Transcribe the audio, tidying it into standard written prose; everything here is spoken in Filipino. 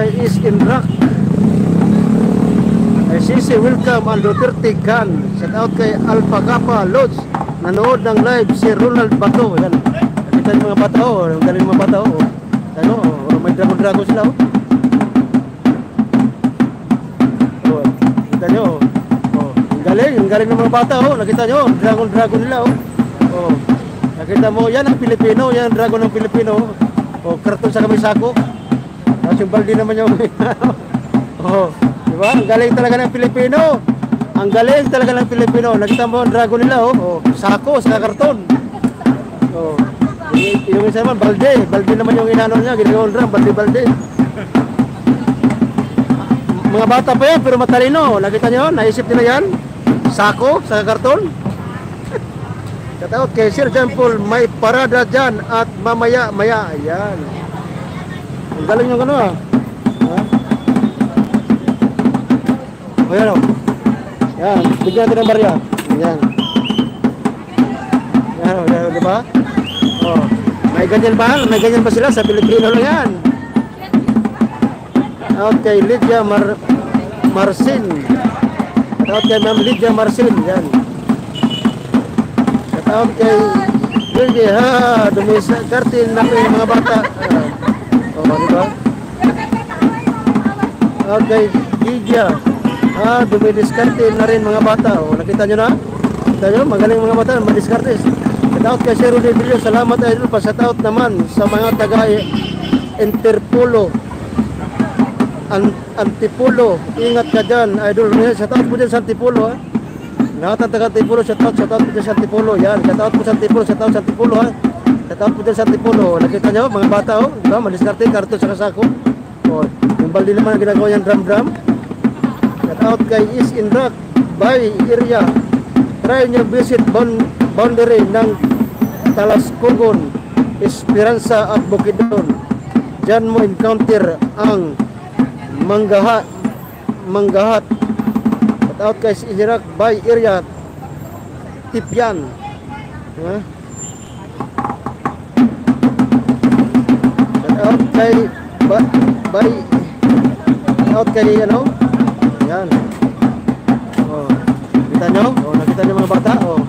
kay Is in Rock. Kay Sisi Welcome and Duterte Gan. Shout out kay Alpha Kappa Lodge. Nanood ng live si Ronald Bato. Yan. Nakita niyo mga bata oh. Ang galing mga bata oh. Ano oh. May dragon sila oh. Oh. Nakita niyo oh. Ang galing ng mga bata oh. Nakita niyo dragon nila oh. Oh. Nakita mo yan ang Pilipino. Yan ang dragon ng Pilipino oh. Oh, karton sa kamisako. Tapos yung balde naman yung oh, di ba? Ang galing talaga ng Pilipino. Ang galing talaga ng Pilipino. Nakita mo ang dragon nila oh. Oh, sako sa karton. Oh. Yung isa naman balde. Balde naman yung inano niya, ginagawang drum, balde. Mga bata pa yan pero matalino. Nakita niyo? Naisip nila yan. Sako sa karton. Kataot kay Sir John Paul, may parada dyan at mamaya-maya. Ayan. Ang galing yung ano ah. O yan o. Yan. Bigyan natin ng barya. Yan. Yan o. Yan o. Diba? O. May ganyan ba? May ganyan ba sila? Sa Pilipino lang yan. Kataot kay Lydia Marcin. Kataot kay Ma'am Lydia Marcin. Yan. Okay, hindi ha, dumiskarte na yung mga bata. Diba? Okay, Lydia. Dumiskarte na rin mga bata. Nakita nyo na? Nakita nyo? Magaling mga bata, madiskarte. Shoutout kay Sir Rudy Villo. Salamat idol. Pa-shoutout naman sa mga taga-Interpolo. Antipolo. Ingat ka dyan, idol. Shoutout po dyan sa Antipolo ha. Lahat ng taga-Antipolo, shoutout po dyan sa Antipolo. Yan, shoutout po sa Antipolo, shoutout sa Antipolo ha. Shoutout po dyan sa Antipolo. Nakita nyo, mga bata oh. Diba? Maliskarte, karton sa kasako. O, yung baldi naman ang ginagawa niyang drum. Shoutout kay Is in Rock, Bay area. Try nyo visit boundary ng Talascogon, Esperanza at Bukidnon. Diyan mo encounter ang manggahat. Out kay Iraq by area Tipyan. Out kay ano? Yan. Oh, kita nyo? Oh, nakita nyo mga bata? Oh.